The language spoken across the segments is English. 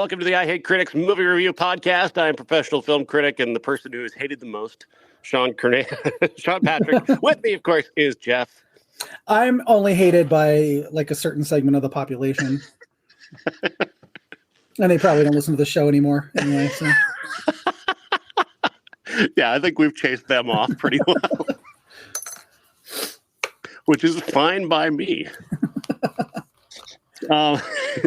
Welcome to the I Hate Critics movie review podcast. I'm professional film critic and the person who is hated the most, Sean Patrick. With me, of course, is Jeff. I'm only hated by like a certain segment of the population. And they probably don't listen to the show anymore anyway. So. Yeah, I think we've chased them off pretty well. Which is fine by me.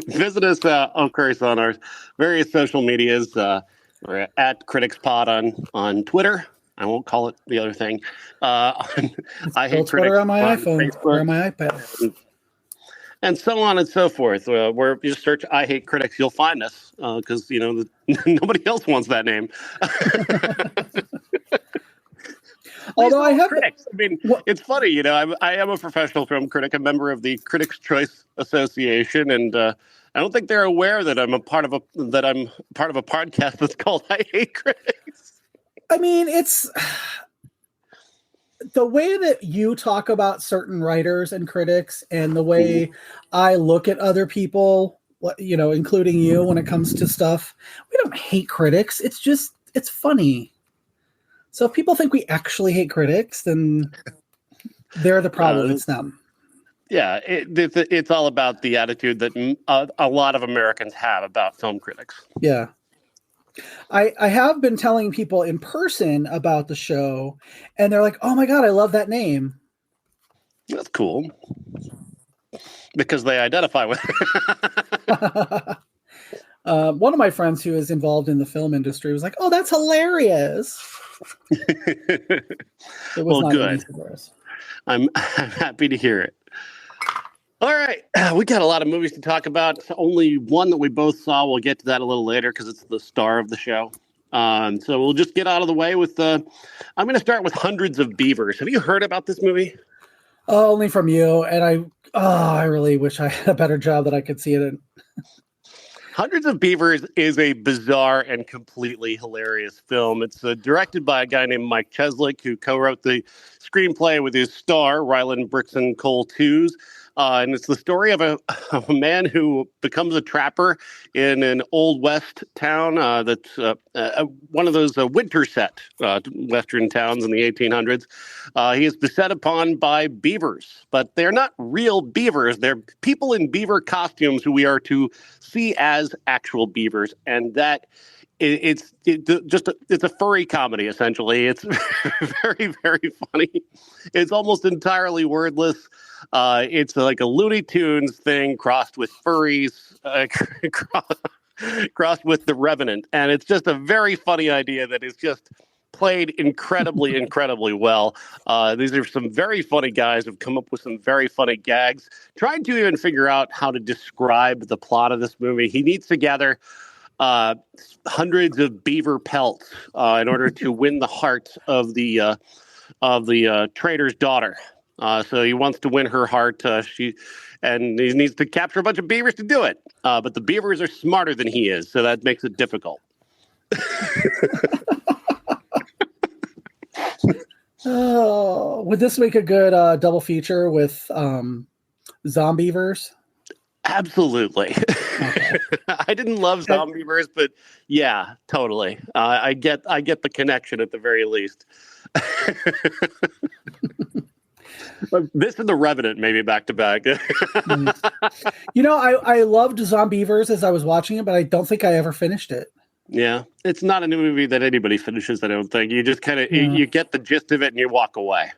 Visit us, of course, on our various social medias. We're at CriticsPod on Twitter. I won't call it the other thing. I hate Twitter Critics on my iPhone Facebook, or on my iPad. and so on and so forth. Where you just search "I Hate Critics," you'll find us because nobody else wants that name. Although I have critics. I mean, it's funny, I am a professional film critic, a member of the Critics' Choice Association, and I don't think they're aware that I'm part of a podcast that's called I Hate Critics. I mean, it's the way that you talk about certain writers and critics and the way I look at other people, including you when it comes to stuff. We don't hate critics. It's just, it's funny. So if people think we actually hate critics, then they're the problem. It's them. Yeah, it's all about the attitude that a lot of Americans have about film critics. Yeah. I have been telling people in person about the show, and they're like, oh my God, I love that name. That's cool. Because they identify with it. One of my friends who is involved in the film industry was like, oh, that's hilarious. It was well, good. I'm happy to hear it. All right. We got a lot of movies to talk about. Only one that we both saw. We'll get to that a little later because it's the star of the show. So we'll just get out of the way with I'm going to start with Hundreds of Beavers. Have you heard about this movie? Only from you. And I really wish I had a better job that I could see it in. Hundreds of Beavers is a bizarre and completely hilarious film. It's directed by a guy named Mike Cheslik, who co-wrote the screenplay with his star, Ryland Brickson Cole Tews. And it's the story of a man who becomes a trapper in an old west town that's one of those winter set western towns in the 1800s. He is beset upon by beavers, but they're not real beavers. They're people in beaver costumes who we are to see as actual beavers. And that it's a furry comedy, essentially. It's very, very funny. It's almost entirely wordless. It's like a Looney Tunes thing crossed with furries, crossed with The Revenant. And it's just a very funny idea that is just played incredibly, incredibly well. These are some very funny guys who've come up with some very funny gags. Trying to even figure out how to describe the plot of this movie. He needs to gather hundreds of beaver pelts in order to win the heart of the trader's daughter. So he wants to win her heart. He needs to capture a bunch of beavers to do it. But the beavers are smarter than he is, so that makes it difficult. Oh, would this make a good double feature with Zombievers? Absolutely. Okay. I didn't love Zombievers, but yeah, totally. I get the connection at the very least. This and The Revenant, maybe back to back. I loved Zombievers as I was watching it, but I don't think I ever finished it. Yeah, it's not a new movie that anybody finishes, I don't think. You just kind of, you get the gist of it and you walk away.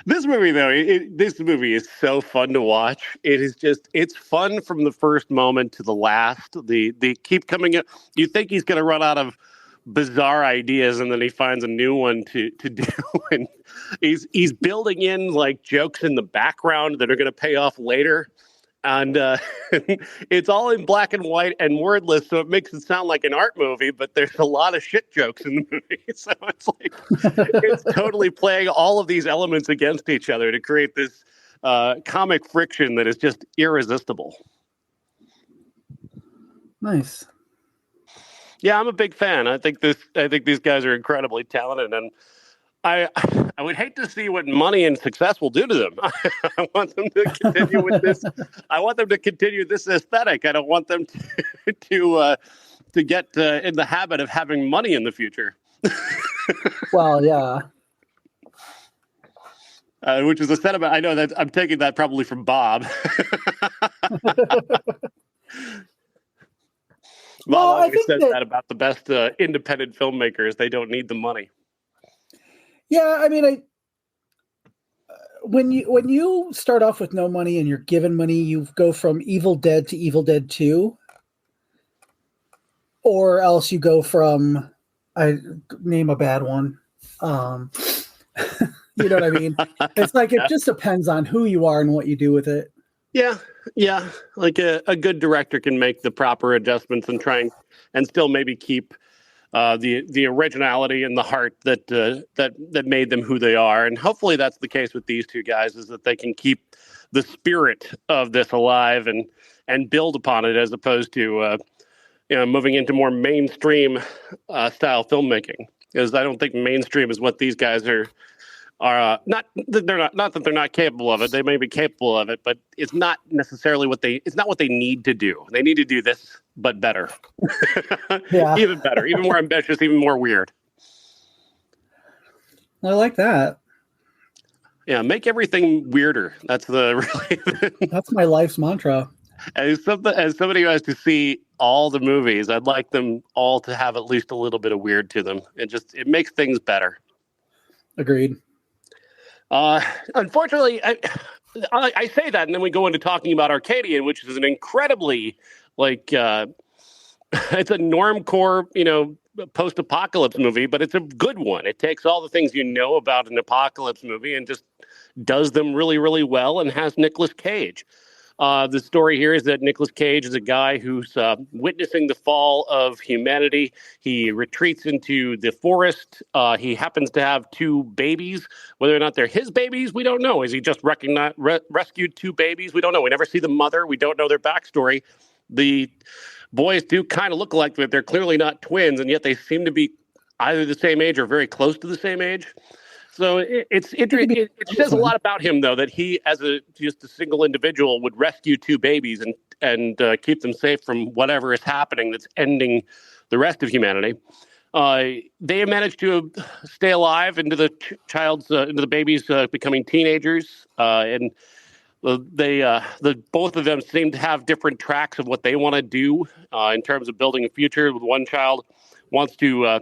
This movie, though, this movie is so fun to watch. It is just, it's fun from the first moment to the last. They keep coming up. You think he's going to run out of bizarre ideas, and then he finds a new one to do. And he's building in like jokes in the background that are going to pay off later. And it's all in black and white and wordless, so it makes it sound like an art movie, but there's a lot of shit jokes in the movie. So it's like, it's totally playing all of these elements against each other to create this comic friction that is just irresistible. Nice. Yeah, I'm a big fan. I think these guys are incredibly talented, and I I would hate to see what money and success will do to them. I want them to continue with this. I want them to continue this aesthetic. I don't want them to get in the habit of having money in the future. Well, yeah. Which is a sentiment. I know that I'm taking that probably from Bob. Well, Bob I always think says that that about the best independent filmmakers. They don't need the money. yeah, I mean, when you start off with no money and you're given money, you go from Evil Dead to Evil Dead 2, or else you go from I name a bad one. You know what I mean? It's like it just depends on who you are and what you do with it. Yeah, yeah. Like a good director can make the proper adjustments and and still maybe keep the originality and the heart that made them who they are. And hopefully that's the case with these two guys, is that they can keep the spirit of this alive and build upon it, as opposed to moving into more mainstream style filmmaking. Because I don't think mainstream is what these guys are not that they're not capable of it. They may be capable of it, but it's not necessarily what they need to do. They need to do this, but better. Yeah. Even better, even more ambitious, even more weird. I like that. Yeah, make everything weirder. That's That's my life's mantra. As somebody who has to see all the movies, I'd like them all to have at least a little bit of weird to them. It makes things better. Agreed. Unfortunately, I say that, and then we go into talking about Arcadian, which is an incredibly it's a normcore, post-apocalypse movie, but it's a good one. It takes all the things you know about an apocalypse movie and just does them really, really well, and has Nicolas Cage. The story here is that Nicolas Cage is a guy who's witnessing the fall of humanity. He retreats into the forest. He happens to have two babies. Whether or not they're his babies, we don't know. Has he just rescued two babies? We don't know. We never see the mother. We don't know their backstory. The boys do kind of look alike, but they're clearly not twins, and yet they seem to be either the same age or very close to the same age. So it's interesting. It says a lot about him, though, that he, as just a single individual, would rescue two babies and keep them safe from whatever is happening that's ending the rest of humanity. They managed to stay alive into the into the babies becoming teenagers, and both of them seem to have different tracks of what they want to do in terms of building a future. One child wants to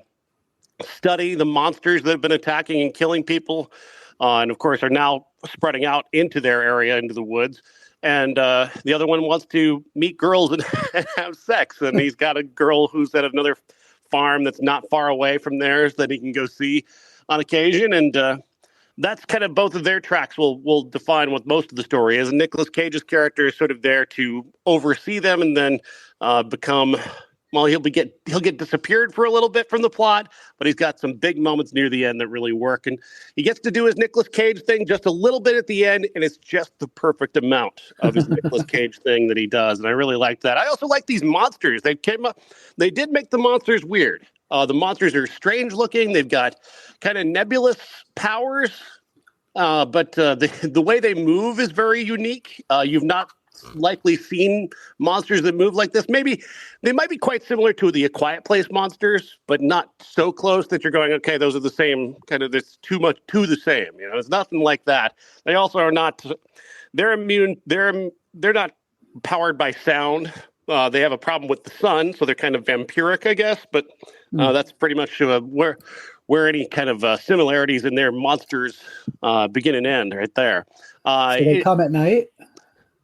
study the monsters that have been attacking and killing people, and of course are now spreading out into their area, into the woods. And the other one wants to meet girls and have sex. And he's got a girl who's at another farm that's not far away from theirs that he can go see on occasion. And that's kind of both of their tracks will define what most of the story is. And Nicolas Cage's character is sort of there to oversee them and then become... Well, he'll get disappeared for a little bit from the plot, but he's got some big moments near the end that really work. And he gets to do his Nicolas Cage thing just a little bit at the end, and it's just the perfect amount of his Nicolas Cage thing that he does. And I really like that. I also like these monsters. They did make the monsters weird. The monsters are strange looking. They've got kind of nebulous powers, but the way they move is very unique. You've not likely seen monsters that move like this. Maybe they might be quite similar to the A Quiet Place monsters, but not so close that you're going, okay, those are the same kind of, it's too much to the same. It's nothing like that. They also are not, they're immune. They're not powered by sound. They have a problem with the sun, so they're kind of vampiric, I guess, but that's pretty much where any kind of similarities in their monsters begin and end right there. So they come at night?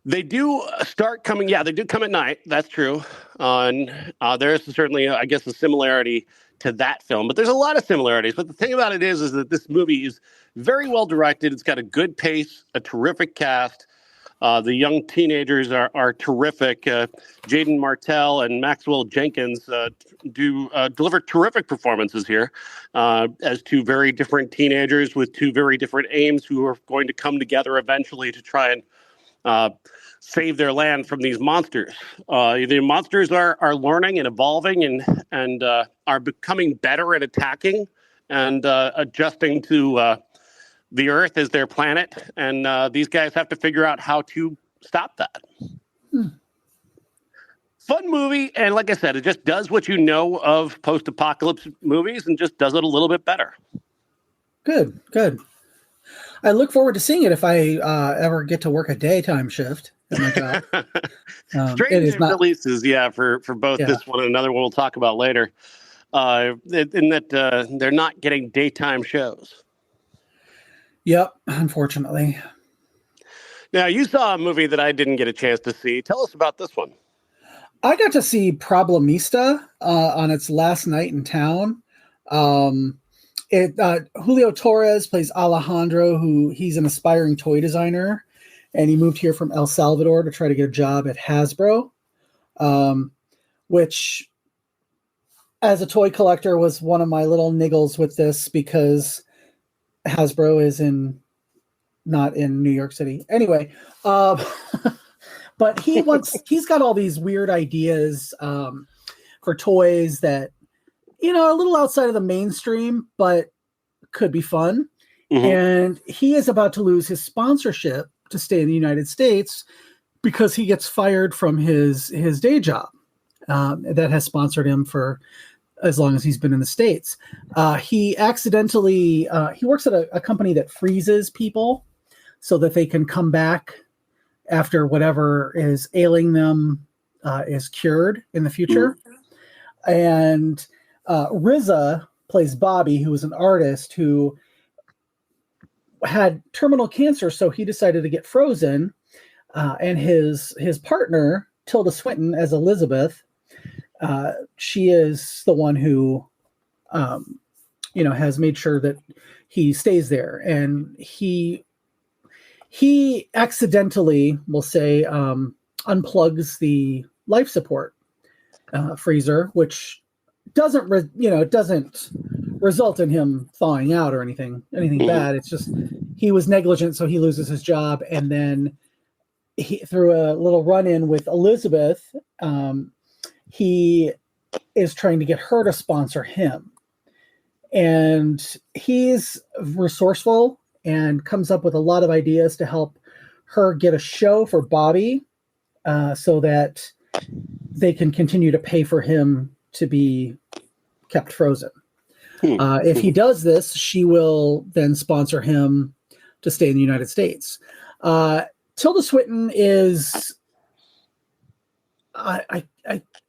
They do start coming. Yeah, they do come at night. That's true. And there's certainly, I guess, a similarity to that film. But there's a lot of similarities. But the thing about it is that this movie is very well directed. It's got a good pace, a terrific cast. The young teenagers are terrific. Jaeden Martell and Maxwell Jenkins deliver terrific performances here as two very different teenagers with two very different aims who are going to come together eventually to try and save their land from these monsters. The monsters are learning and evolving and are becoming better at attacking and adjusting to the Earth as their planet. And these guys have to figure out how to stop that. Fun movie. And like I said, it just does what you know of post-apocalypse movies and just does it a little bit better. Good. I look forward to seeing it if I ever get to work a daytime shift at my job. Strange releases, for both this one and another one we'll talk about later. In that they're not getting daytime shows. Yep, unfortunately. Now, you saw a movie that I didn't get a chance to see. Tell us about this one. I got to see Problemista on its last night in town. Julio Torres plays Alejandro, he's an aspiring toy designer, and he moved here from El Salvador to try to get a job at Hasbro, which, as a toy collector, was one of my little niggles with this because Hasbro is not in New York City. Anyway, but he's got all these weird ideas for toys that, are a little outside of the mainstream, but could be fun. Mm-hmm. And he is about to lose his sponsorship to stay in the United States because he gets fired from his day job that has sponsored him for as long as he's been in the States. He accidentally, he works at a company that freezes people so that they can come back after whatever is ailing them is cured in the future. Mm-hmm. And Riza plays Bobby, who was an artist who had terminal cancer, so he decided to get frozen. And his partner, Tilda Swinton, as Elizabeth, she is the one who, has made sure that he stays there. And he accidentally, we'll say, unplugs the life support freezer, which doesn't result in him thawing out or anything bad. It's just he was negligent, so he loses his job. And then through a little run-in with Elizabeth, he is trying to get her to sponsor him. And he's resourceful and comes up with a lot of ideas to help her get a show for Bobby so that they can continue to pay for him to be kept frozen. If he does this, she will then sponsor him to stay in the United States. Tilda Swinton is,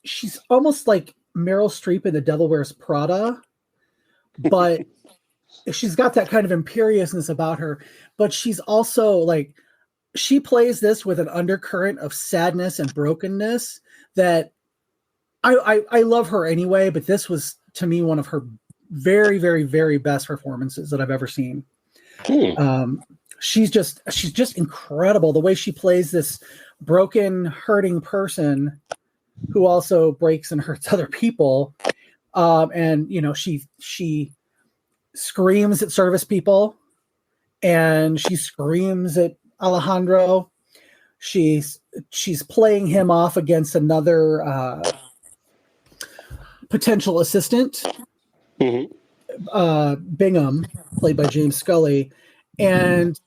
she's almost like Meryl Streep in The Devil Wears Prada, but she's got that kind of imperiousness about her. But she's also like, she plays this with an undercurrent of sadness and brokenness that I love her anyway, but this was, to me, one of her very, very, very best performances that I've ever seen. She's just incredible. The way she plays this broken, hurting person who also breaks and hurts other people. And, she screams at service people and she screams at Alejandro. She's playing him off against another potential assistant, Bingham, played by James Scully. And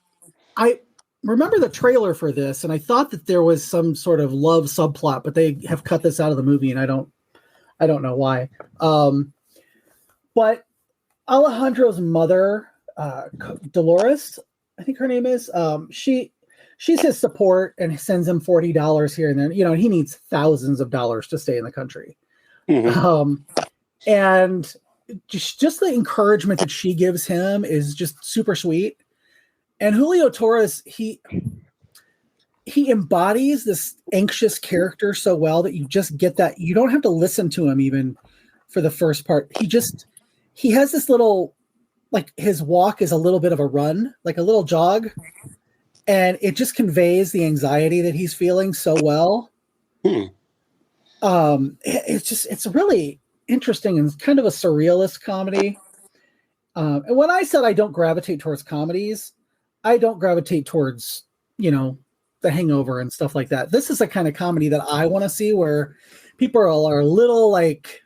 I remember the trailer for this, and I thought that there was some sort of love subplot, but they have cut this out of the movie, and I don't know why. But Alejandro's mother, Dolores, I think her name is, she's his support and sends him $40 here and there. And he needs thousands of dollars to stay in the country. And just the encouragement that she gives him is just super sweet. And Julio Torres, he embodies this anxious character so well that you just get that. You don't have to listen to him even for the first part. He has this little, like, his walk is a little bit of a run, like a little jog. And it just conveys the anxiety that he's feeling so well. It's really interesting and kind of a surrealist comedy. And when I said I don't gravitate towards comedies, I don't gravitate towards, The Hangover and stuff like that. This is the kind of comedy that I want to see where people are a little like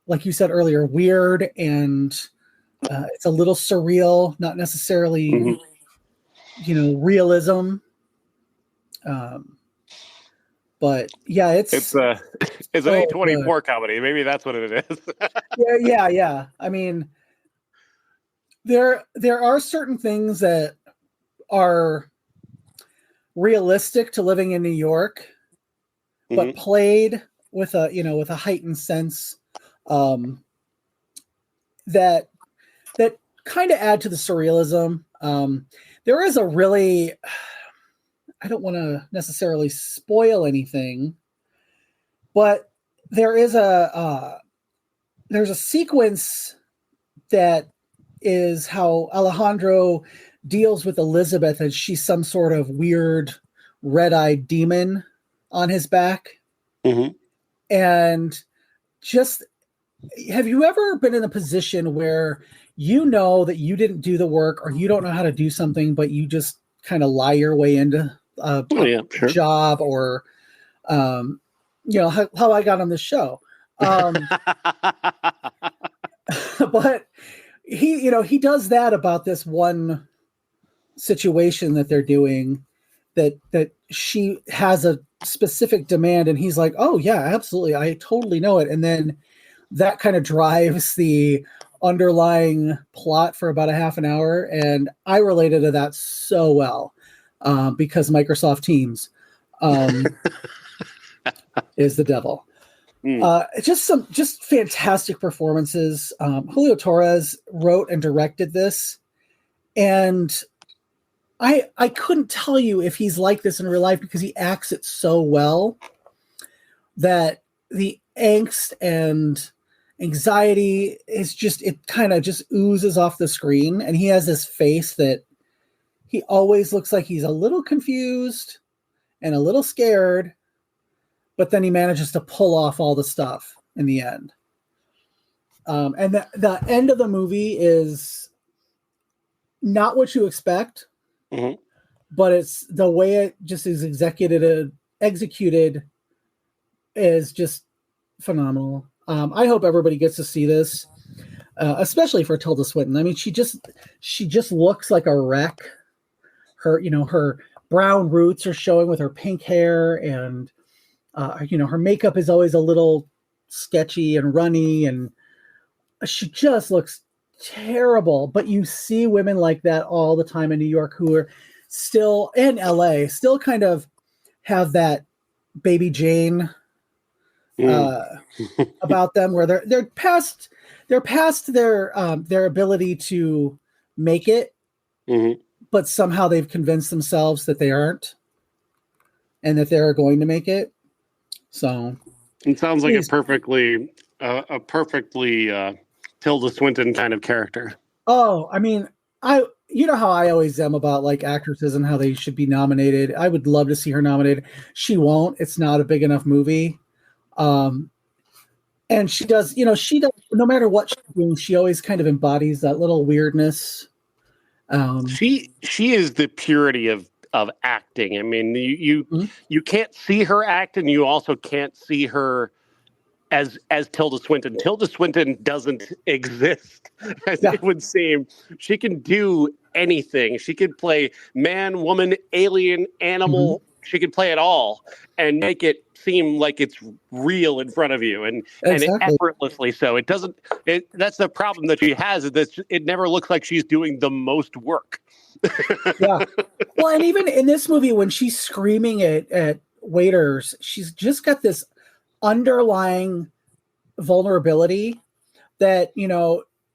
like you said earlier, weird, and it's a little surreal, not necessarily, realism. But yeah, It's an so A24 good. comedy. Maybe that's what it is. Yeah. I mean, there are certain things that are realistic to living in New York, but played with a heightened sense, that kind of add to the surrealism. There is a really, I don't want to necessarily spoil anything, but there's a sequence that is how Alejandro deals with Elizabeth as she's some sort of weird red-eyed demon on his back. And just, have you ever been in a position where you know that you didn't do the work, or you don't know how to do something, but you just kind of lie your way into a job, or how I got on this show. But he does that about this one situation that they're doing, that she has a specific demand, and he's like, oh yeah, absolutely, I totally know it. And then that kind of drives the underlying plot for about a half an hour. And I related to that so well, because Microsoft Teams is the devil. Just fantastic performances. Julio Torres wrote and directed this, and I couldn't tell you if he's like this in real life, because he acts it so well that the angst and anxiety is just, it kind of just oozes off the screen. And he has this face that he always looks like he's a little confused and a little scared, but then he manages to pull off all the stuff in the end. And the end of the movie is not what you expect, but it's the way it just is executed is just phenomenal. I hope everybody gets to see this, especially for Tilda Swinton. I mean, she just looks like a wreck. Her brown roots are showing with her pink hair, and her makeup is always a little sketchy and runny, and she just looks terrible. But you see women like that all the time in New York, who are still, in LA, still kind of have that Baby Jane about them, where they're past their ability to make it, but somehow they've convinced themselves that they aren't, and that they're going to make it. So it sounds like a perfectly Tilda Swinton kind of character. Oh, I mean, you know how I always am about like actresses and how they should be nominated. I would love to see her nominated. She won't. It's not a big enough movie. And she does, no matter what she's doing, she always kind of embodies that little weirdness. She is the purity of acting. I mean, you can't see her act, and you also can't see her as Tilda Swinton. Tilda Swinton doesn't exist, as it would seem. She can do anything. She could play man, woman, alien, animal. She could play it all and make it seem like it's real in front of you, and effortlessly so. It doesn't. That's the problem that she has, is that it never looks like she's doing the most work. Yeah. Well, and even in this movie, when she's screaming at waiters, she's just got this underlying vulnerability that,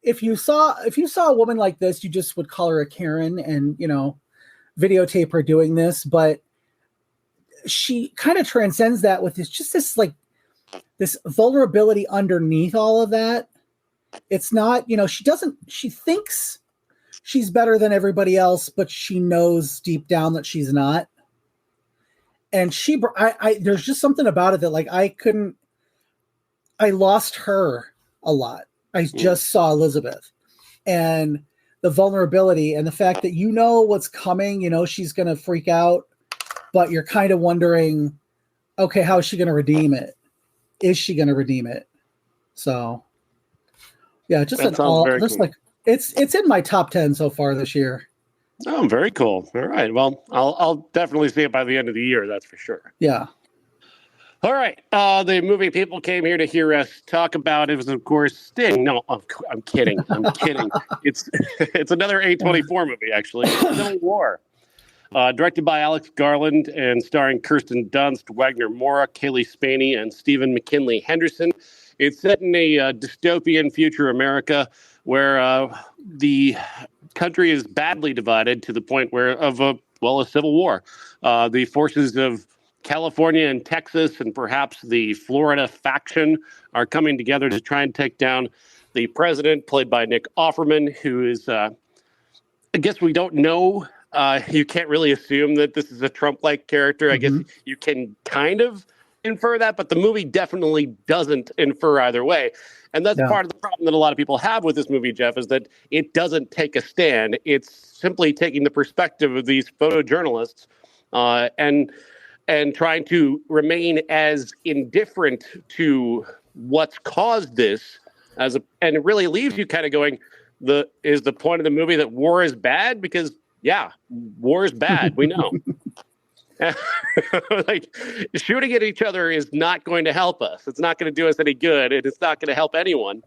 if you saw a woman like this, you just would call her a Karen and, videotape her doing this. But she kind of transcends that with this vulnerability underneath all of that. It's not, she thinks she's better than everybody else, but she knows deep down that she's not. And there's just something about it that, like, I lost her a lot. I just saw Elizabeth, and the vulnerability and the fact that what's coming, she's going to freak out, but you're kind of wondering, okay, how is she going to redeem it? Is she going to redeem it? So Yeah, just That sounds very cool. like it's in my top 10 so far this year. Oh, very cool. All right. Well, I'll definitely see it by the end of the year. That's for sure. Yeah. All right. The movie people came here to hear us talk about it was, of course, Sting. No, I'm kidding. I'm kidding. It's another A24 movie, actually. It's Civil War. Directed by Alex Garland and starring Kirsten Dunst, Wagner Moura, Kaylee Spaney, and Stephen McKinley Henderson. It's set in a dystopian future America where the country is badly divided to the point of a civil war. The forces of California and Texas and perhaps the Florida faction are coming together to try and take down the president, played by Nick Offerman, who is, I guess we don't know. You can't really assume that this is a Trump-like character. I guess you can kind of infer that, but the movie definitely doesn't infer either way. And that's part of the problem that a lot of people have with this movie, Jeff, is that it doesn't take a stand. It's simply taking the perspective of these photojournalists and trying to remain as indifferent to what's caused this and it really leaves you kind of going, is the point of the movie that war is bad? Because war is bad. We know. Like, shooting at each other is not going to help us. It's not going to do us any good, and it's not going to help anyone.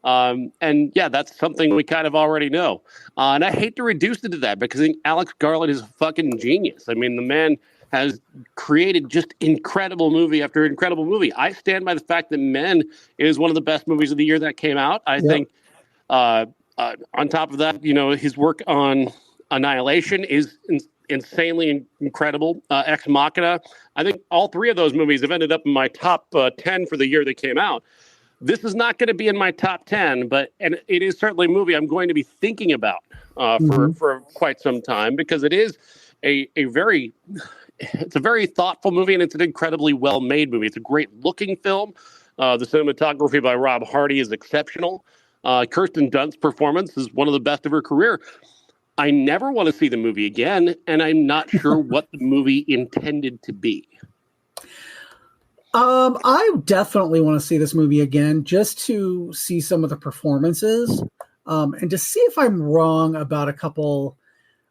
That's something we kind of already know. And I hate to reduce it to that because I think Alex Garland is a fucking genius. I mean, the man has created just incredible movie after incredible movie. I stand by the fact that Men is one of the best movies of the year that came out. I think on top of that, his work on Annihilation is insanely incredible. Ex Machina. I think all three of those movies have ended up in my top 10 for the year they came out. This is not going to be in my top 10, and it is certainly a movie I'm going to be thinking about for quite some time because it is it's a very thoughtful movie and it's an incredibly well-made movie. It's a great looking film. The cinematography by Rob Hardy is exceptional. Kirsten Dunst's performance is one of the best of her career. I never want to see the movie again, and I'm not sure what the movie intended to be. I definitely want to see this movie again just to see some of the performances and to see if I'm wrong about a couple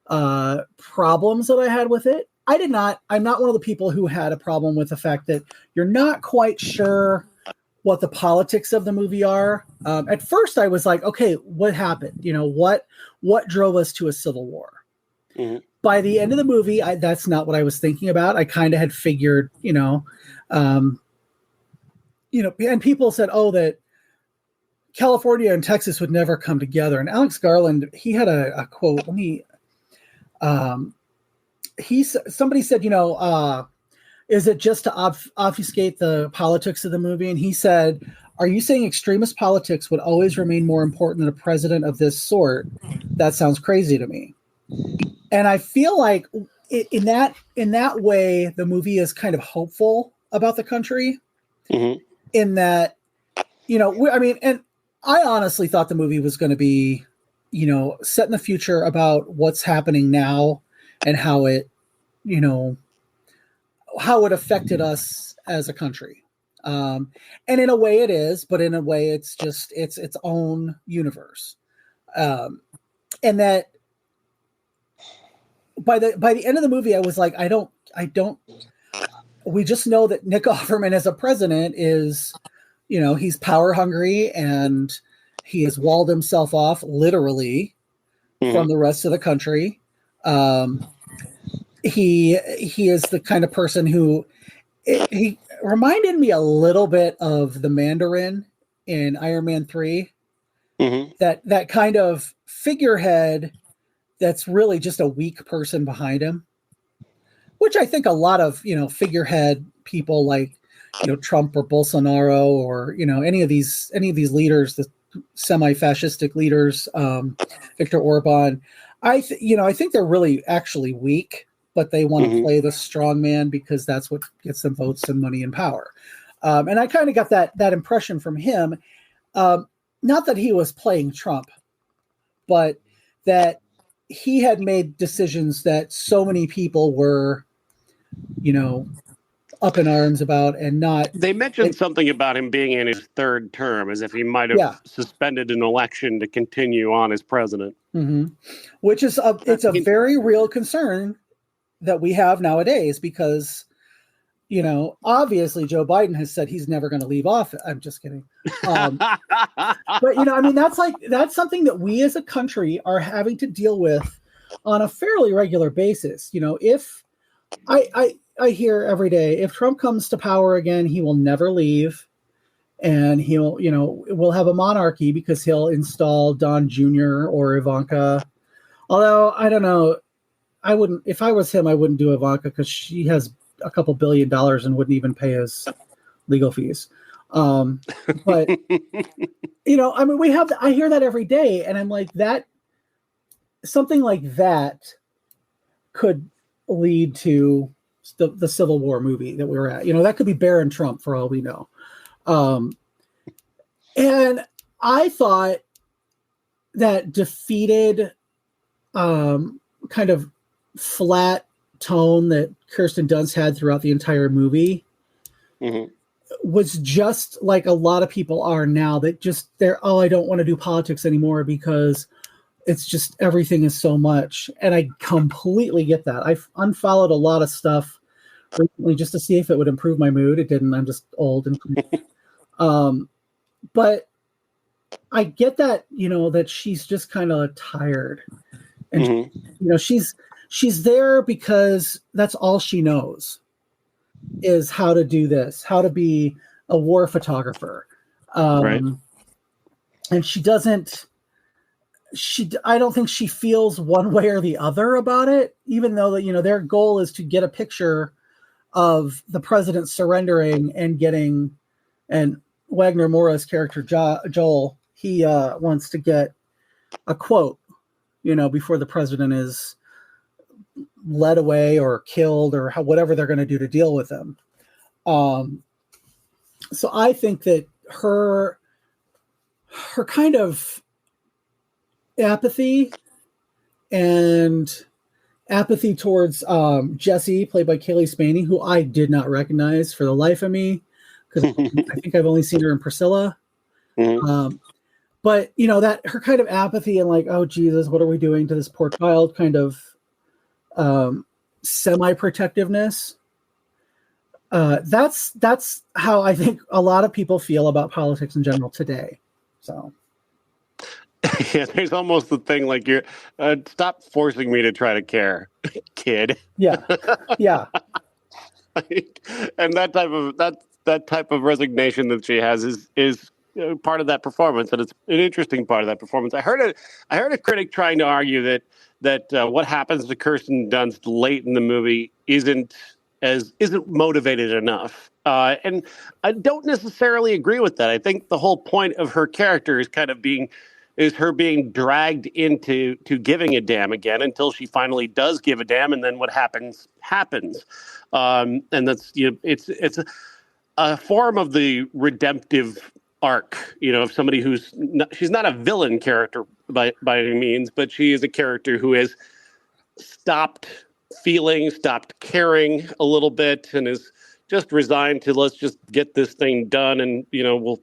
problems that I had with it. I'm not one of the people who had a problem with the fact that you're not quite sure what the politics of the movie are. At first I was like, okay, what happened? What drove us to a civil war? Mm-hmm. By the end of the movie, that's not what I was thinking about. I kind of had figured, and people said, that California and Texas would never come together. And Alex Garland, he had a quote. Somebody said, is it just to obfuscate the politics of the movie? And he said, are you saying extremist politics would always remain more important than a president of this sort? That sounds crazy to me. And I feel like in that way, the movie is kind of hopeful about the country in that, and I honestly thought the movie was going to be, set in the future about what's happening now and how it affected us as a country. And in a way it is, but in a way it's just, it's its own universe. And that by the end of the movie, I was like, we just know that Nick Offerman as a president is, he's power hungry and he has walled himself off literally from the rest of the country. He is the kind of person who he reminded me a little bit of the Mandarin in Iron Man 3. That kind of figurehead that's really just a weak person behind him, which I think a lot of, figurehead people like, Trump or Bolsonaro or, any of these leaders, the semi-fascistic leaders, Viktor Orban, I think they're really actually weak, but they want to play the strong man because that's what gets them votes and money and power. And I kind of got that impression from him. Not that he was playing Trump, but that he had made decisions that so many people were, up in arms about, and not. They mentioned something about him being in his third term, as if he might have suspended an election to continue on as president. Mm-hmm. Which is it's a very real concern that we have nowadays, because, you know, obviously Joe Biden has said he's never going to leave office. I'm just kidding. But, you know, I mean, that's something that we as a country are having to deal with on a fairly regular basis. You know, if I hear every day, if Trump comes to power again, he will never leave, and he'll, you know, we'll have a monarchy because he'll install Don Jr. or Ivanka. Although, I don't know, I wouldn't, if I was him, I wouldn't do Ivanka, because she has a couple $1 billion and wouldn't even pay his legal fees. But, you know, I mean, I hear that every day, and I'm like, something like that could lead to the Civil War movie that we were at. You know, that could be Barron Trump for all we know. And I thought that defeated, kind of flat tone that Kirsten Dunst had throughout the entire movie was just like a lot of people are now, that just I don't want to do politics anymore because it's just, everything is so much. And I completely get that. I've unfollowed a lot of stuff recently just to see if it would improve my mood. It didn't. I'm just old and but I get that, you know, that she's just kind of tired, and you know, she's there because that's all she knows is how to do this, how to be a war photographer. Right. And I don't think she feels one way or the other about it, even though that, you know, their goal is to get a picture of the president surrendering and Wagner Moura's character, Joel, he wants to get a quote, you know, before the president is led away or killed or whatever they're going to do to deal with him. So I think that her kind of apathy towards Jessie, played by Kaylee Spaney, who I did not recognize for the life of me, because I think I've only seen her in Priscilla. But, you know, that her kind of apathy and like, oh, Jesus, what are we doing to this poor child, kind of semi-protectiveness. That's how I think a lot of people feel about politics in general today. So. Yeah, there's almost the thing like, you're stop forcing me to try to care, kid. Yeah. And that type of resignation that she has is part of that performance, and it's an interesting part of that performance. I heard a critic trying to argue that what happens to Kirsten Dunst late in the movie isn't motivated enough, and I don't necessarily agree with that. I think the whole point of her character is her being dragged into giving a damn again until she finally does give a damn, and then what happens. And that's, you know, it's a form of the redemptive arc, you know, of somebody she's not a villain character by any means, but she is a character who has stopped feeling, stopped caring a little bit, and is just resigned to, let's just get this thing done, and, you know, we'll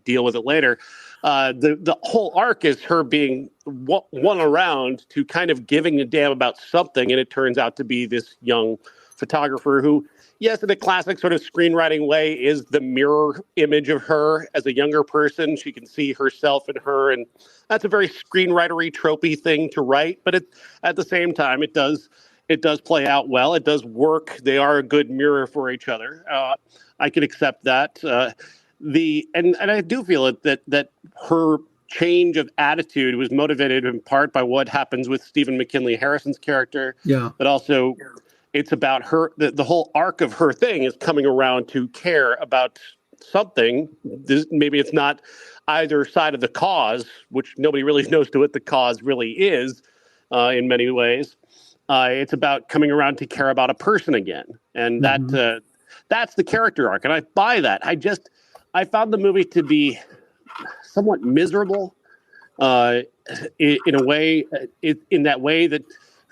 deal with it later. The whole arc is her being won around to kind of giving a damn about something, and it turns out to be this young photographer who, yes, in a classic sort of screenwriting way, is the mirror image of her as a younger person. She can see herself in her, and that's a very screenwritery, tropey thing to write. But at the same time, it does play out well. It does work. They are a good mirror for each other. I can accept that. And I do feel that her change of attitude was motivated in part by what happens with Stephen McKinley Harrison's character. Yeah. But also, it's about her. The whole arc of her thing is coming around to care about something. Maybe it's not either side of the cause, which nobody really knows what the cause really is in many ways. It's about coming around to care about a person again, and that's the character arc, and I buy that. I found the movie to be somewhat miserable in a way, in that way that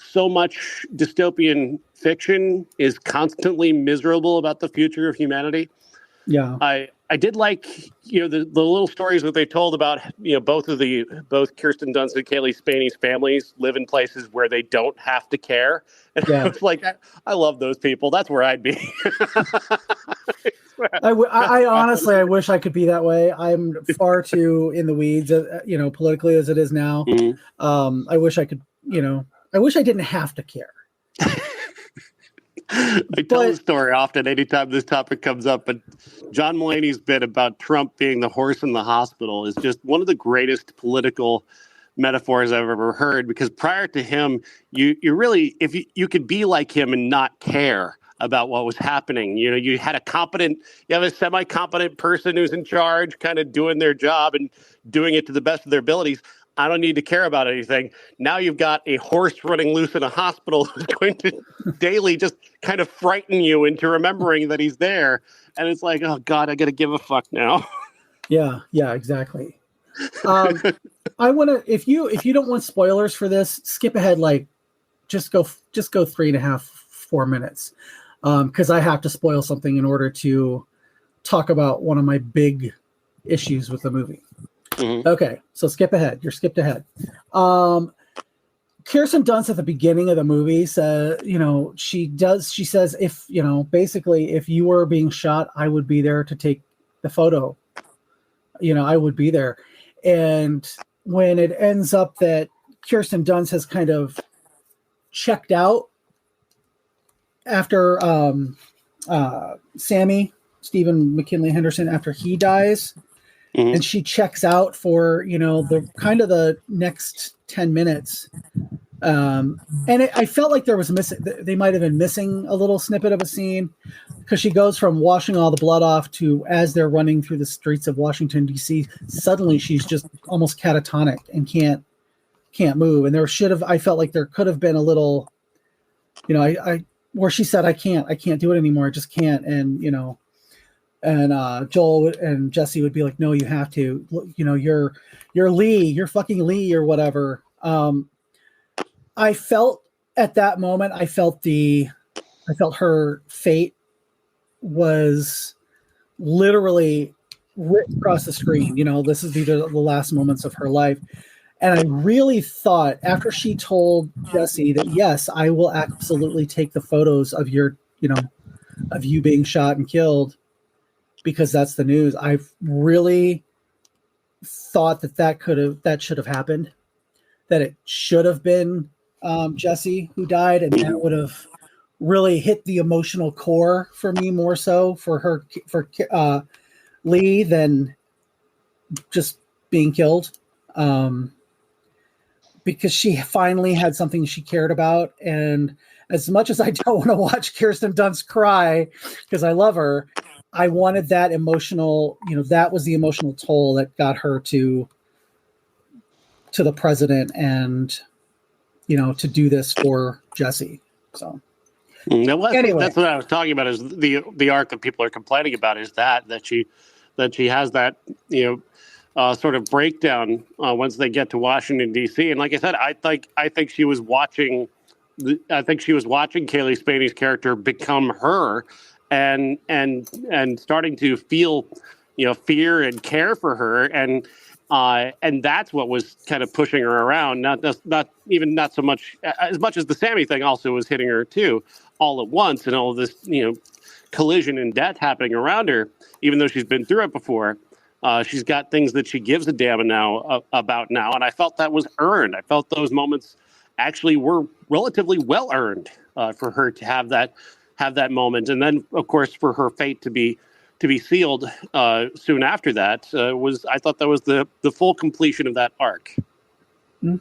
so much dystopian fiction is constantly miserable about the future of humanity. Yeah. I did like, the little stories that they told about, both Kirsten Dunst and Kaylee Spaney's families live in places where they don't have to care. And Yeah. I was like, I love those people. That's where I'd be. I honestly, I wish I could be that way. I'm far too in the weeds, politically as it is now. Mm-hmm. I wish I could, I wish I didn't have to care. I tell the story often anytime this topic comes up, but John Mulaney's bit about Trump being the horse in the hospital is just one of the greatest political metaphors I've ever heard, because prior to him, you really, if you could be like him and not care about what was happening. You have a semi-competent person who's in charge, kind of doing their job and doing it to the best of their abilities. I don't need to care about anything. Now you've got a horse running loose in a hospital who's going to daily just kind of frighten you into remembering that he's there. And it's like, oh God, I got to give a fuck now. Yeah, exactly. I want to, if you don't want spoilers for this, skip ahead, just go 3.5, 4 minutes. Because I have to spoil something in order to talk about one of my big issues with the movie. Mm-hmm. Okay, so skip ahead. You're skipped ahead. Kirsten Dunst at the beginning of the movie says, she says, basically, if you were being shot, I would be there to take the photo. I would be there. And when it ends up that Kirsten Dunst has kind of checked out after Stephen McKinley Henderson, after he dies, mm-hmm. and she checks out for, the kind of the next 10 minutes. And I felt like there was they might have been missing a little snippet of a scene, because she goes from washing all the blood off to, as they're running through the streets of Washington, D.C., suddenly she's just almost catatonic and can't move. And I felt like there could have been a little, where she said, I can't do it anymore. I just can't. And, and Joel and Jesse would be like, no, you have to, you're Lee, you're fucking Lee or whatever. I felt at that moment, I felt her fate was literally ripped across the screen. This is the last moments of her life. And I really thought, after she told Jesse that, yes, I will absolutely take the photos of of you being shot and killed, because that's the news. I really thought that should have happened, that it should have been Jesse who died. And that would have really hit the emotional core for me, more so for Lee than just being killed. Because she finally had something she cared about. And as much as I don't want to watch Kirsten Dunst cry, because I love her, I wanted that emotional, that was the emotional toll that got her to the president and, to do this for Jesse. So anyway, that's what I was talking about, is the arc that people are complaining about, is that she has that, sort of breakdown once they get to Washington, D.C. And like I said, I think she was watching Kaylee Spaney's character become her, and starting to feel, fear and care for her, and that's what was kind of pushing her around. Not so much as the Sammy thing also was hitting her too, all at once, and all of this, collision and death happening around her, even though she's been through it before. She's got things that she gives a damn about now, and I felt that was earned. I felt those moments actually were relatively well earned for her to have that moment, and then of course for her fate to be sealed soon after that. I thought that was the full completion of that arc. Mm-hmm.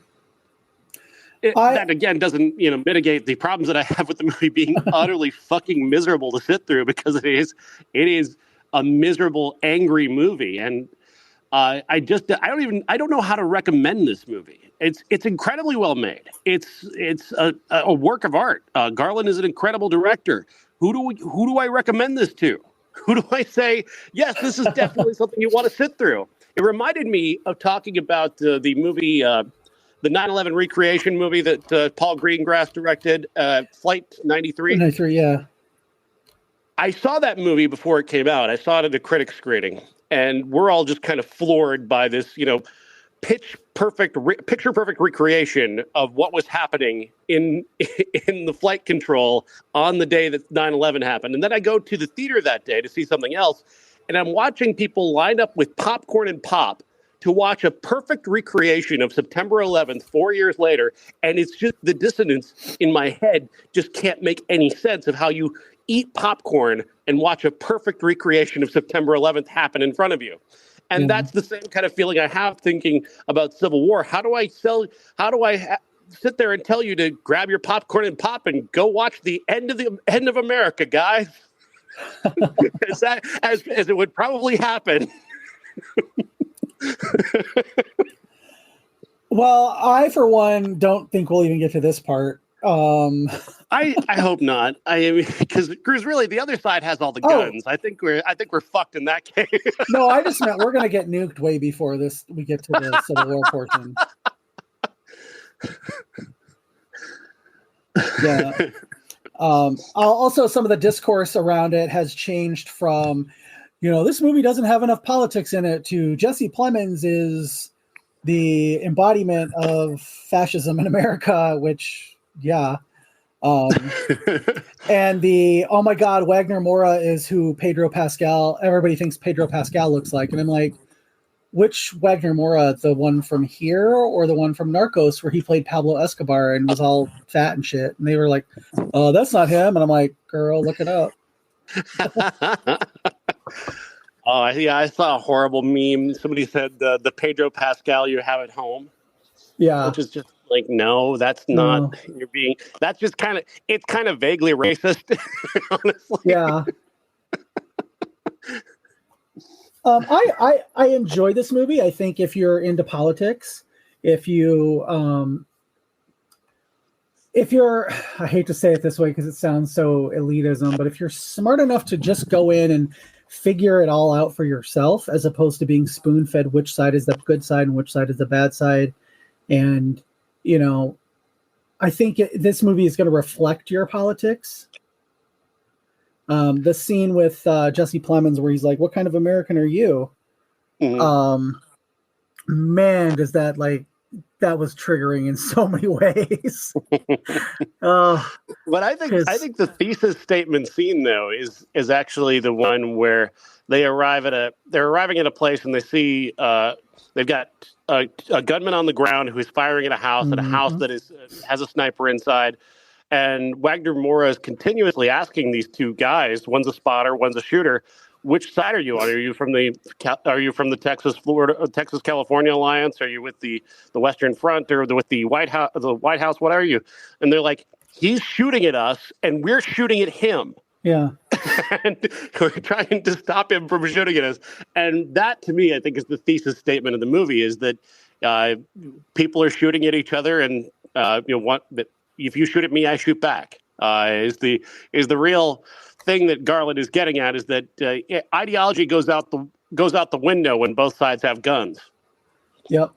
That again doesn't mitigate the problems that I have with the movie being utterly fucking miserable to sit through, because it is a miserable, angry movie, and I don't know how to recommend this movie. It's incredibly well made. It's a work of art. Garland is an incredible director. Who do I recommend this to? Who do I say, yes, this is definitely something you want to sit through? It reminded me of talking about the movie the 9/11 recreation movie that Paul Greengrass directed, Flight 93. 93, yeah. I saw that movie before it came out. I saw it at a critic screening, and we're all just kind of floored by this, picture perfect recreation of what was happening in the flight control on the day that 9/11 happened. And then I go to the theater that day to see something else, and I'm watching people lined up with popcorn and pop to watch a perfect recreation of September 11th 4 years later, and it's just the dissonance in my head just can't make any sense of how you eat popcorn and watch a perfect recreation of September 11th happen in front of you. And that's the same kind of feeling I have thinking about Civil War. How do I sit there and tell you to grab your popcorn and pop and go watch the end of America, guys? as it would probably happen. Well, I, for one, don't think we'll even get to this part. I hope not. Because Cruz, really, the other side has all the guns. I think we're fucked in that case. No, I just meant we're going to get nuked way before we get to the Civil War portion. Yeah. Also, some of the discourse around it has changed from, this movie doesn't have enough politics in it, to Jesse Plemons is the embodiment of fascism in America, which, yeah. And oh my God, Wagner Moura is who Pedro Pascal, everybody thinks Pedro Pascal looks like. And I'm like, which Wagner Moura, the one from here or the one from Narcos where he played Pablo Escobar and was all fat and shit? And they were like, oh, that's not him. And I'm like, girl, look it up. Oh, yeah, I saw a horrible meme. Somebody said the Pedro Pascal you have at home. Yeah. Which is just like, no, that's not, that's just it's kind of vaguely racist, honestly. Yeah. I enjoy this movie. I think if you're into politics, if you're, I hate to say it this way because it sounds so elitism, but if you're smart enough to just go in and figure it all out for yourself, as opposed to being spoon-fed which side is the good side and which side is the bad side, and I think this movie is going to reflect your politics. The scene with Jesse Plemons where he's like, "What kind of American are you?" Mm-hmm. Man, does that was triggering in so many ways. But I think the thesis statement scene though is actually the one where they're arriving at a place and they see they've got a gunman on the ground who is firing at a house, mm-hmm. at a house that has a sniper inside. And Wagner Moura is continuously asking these two guys, one's a spotter, one's a shooter, which side are you on? Are you from the Texas California alliance? Are you with the Western Front or with the White House? What are you? And they're like, he's shooting at us, and we're shooting at him. Yeah, and we're trying to stop him from shooting at us. And that, to me, I think is the thesis statement of the movie: is that people are shooting at each other, and if you shoot at me, I shoot back. Is the real thing that Garland is getting at, is that ideology goes out the window when both sides have guns. Yep.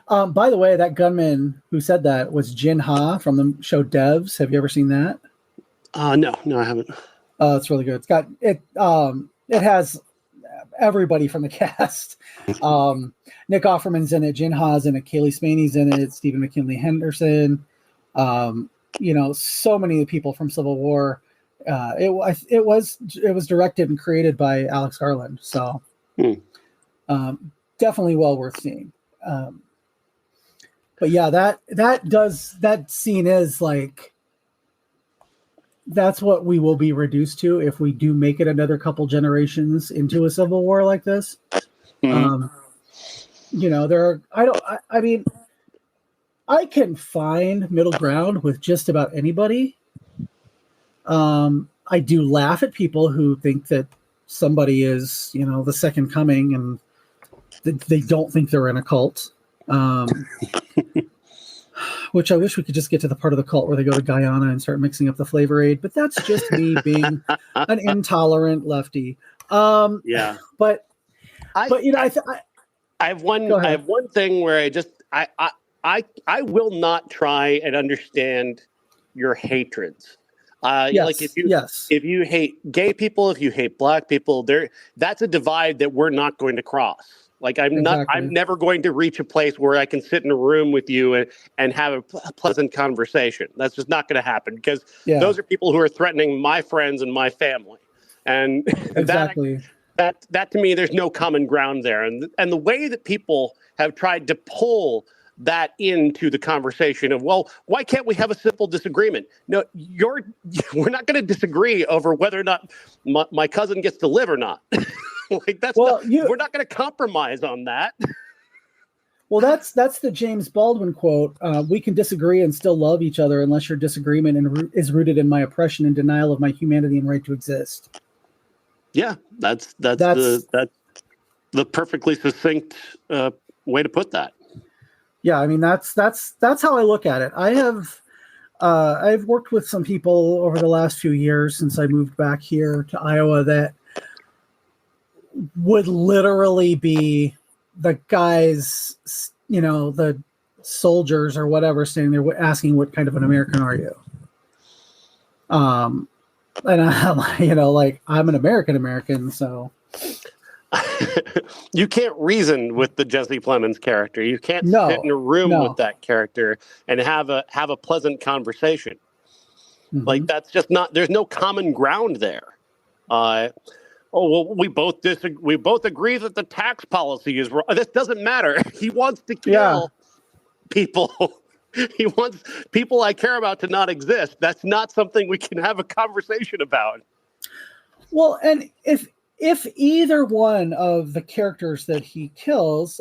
By the way, that gunman who said that was Jin Ha from the show Devs. Have you ever seen that? No, I haven't. It's really good. It's got it. It has everybody from the cast. Nick Offerman's in it. Jin Ha's in it. Kaylee Spaney's in it. Stephen McKinley Henderson. So many people from Civil War. It was directed and created by Alex Garland, so definitely well worth seeing. But yeah, that scene is like, that's what we will be reduced to if we do make it another couple generations into a Civil War like this. Mm-hmm. I can find middle ground with just about anybody. I do laugh at people who think that somebody is, the second coming, and they don't think they're in a cult. Which I wish we could just get to the part of the cult where they go to Guyana and start mixing up the Flavor Aid, but that's just me being an intolerant lefty. Yeah. But I have one thing where I will not try and understand your hatreds. Like Yes, yes, if you hate gay people, if you hate black people, that's a divide that we're not going to cross. Like I'm exactly. never going to reach a place where I can sit in a room with you and have a pleasant conversation. That's just not going to happen because Yeah, those are people who are threatening my friends and my family. And exactly. that to me, there's no common ground there. And the way that people have tried to pull that into the conversation of, well, why can't we have a simple disagreement? No, we're not going to disagree over whether or not my cousin gets to live or not. Like Well, we're not going to compromise on that. well, that's the James Baldwin quote. We can disagree and still love each other unless your disagreement is rooted in my oppression and denial of my humanity and right to exist. Yeah, that's the perfectly succinct way to put that. Yeah, I mean that's how I look at it. I've worked with some people over the last few years since I moved back here to Iowa that would literally be the guys, the soldiers or whatever, standing there asking, "What kind of an American are you?" And I'm, like I'm an American, so. You can't reason with the Jesse Plemons character. You can't sit in a room with that character and have a pleasant conversation. Mm-hmm. Like that's just not. There's no common ground there. We both disagree. We both agree that the tax policy is wrong. This doesn't matter. He wants to kill people. He wants people I care about to not exist. That's not something we can have a conversation about. Well, and if either one of the characters that he kills,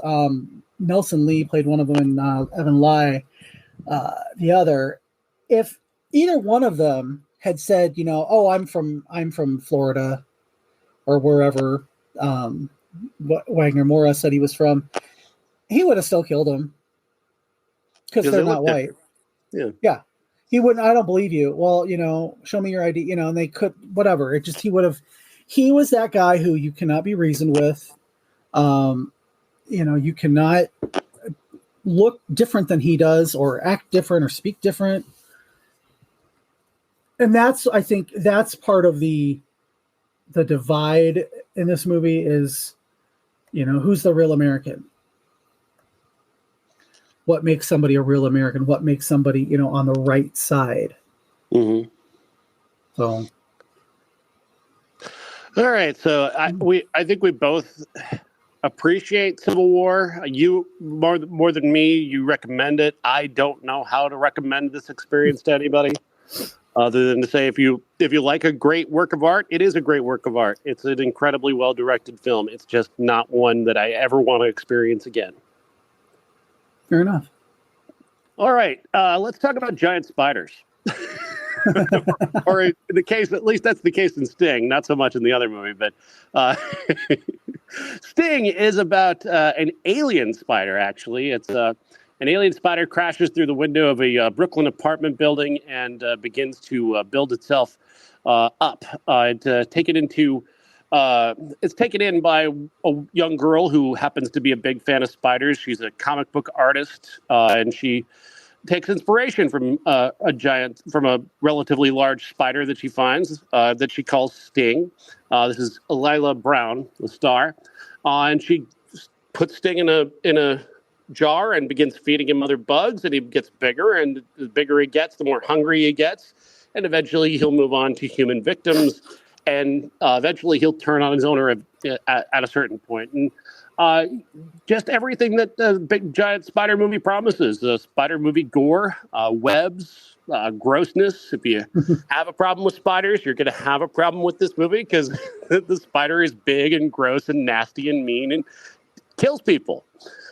Nelson Lee played one of them, and Evan Lai, the other, if either one of them had said, "Oh, I'm from Florida," or wherever Wagner Mora said he was from, he would have still killed him because they're not white. Yeah. He wouldn't. I don't believe you. Well, show me your ID. And they could whatever. It just he was that guy who you cannot be reasoned with. You cannot look different than he does or act different or speak different. And I think that's part of the divide in this movie is, who's the real American? What makes somebody a real American? What makes somebody, on the right side? Mm-hmm. So. All right, so I think we both appreciate Civil War. You more than me. You recommend it. I don't know how to recommend this experience to anybody, other than to say if you like a great work of art, it is a great work of art. It's an incredibly well directed film. It's just not one that I ever want to experience again. Fair enough. All right, let's talk about giant spiders. Or in the case, at least that's the case in Sting, not so much in the other movie, but Sting is about an alien spider, actually. It's an alien spider crashes through the window of a Brooklyn apartment building and begins to build itself up. It's taken in by a young girl who happens to be a big fan of spiders. She's a comic book artist, and she takes inspiration from a relatively large spider that she finds that she calls Sting. This is Elila Brown, the star, and she puts Sting in a jar and begins feeding him other bugs, and he gets bigger, and the bigger he gets, the more hungry he gets, and eventually he'll move on to human victims, and eventually he'll turn on his owner at a certain point. And just everything that the big giant spider movie promises. The spider movie gore, webs, grossness. If you have a problem with spiders, you're going to have a problem with this movie because the spider is big and gross and nasty and mean and kills people.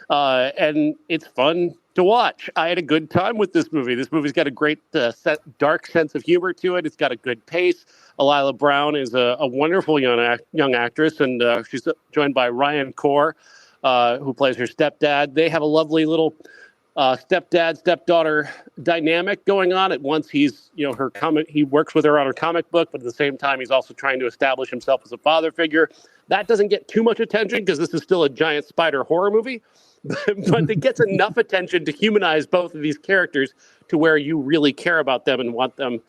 And it's fun to watch. I had a good time with this movie. This movie's got a great dark sense of humor to it. It's got a good pace. Elila Brown is a wonderful young actress, and she's joined by Ryan Corr, who plays her stepdad. They have a lovely little stepdad-stepdaughter dynamic going on. At once, he's he works with her on her comic book, but at the same time, he's also trying to establish himself as a father figure. That doesn't get too much attention because this is still a giant spider horror movie. but it gets enough attention to humanize both of these characters to where you really care about them and want them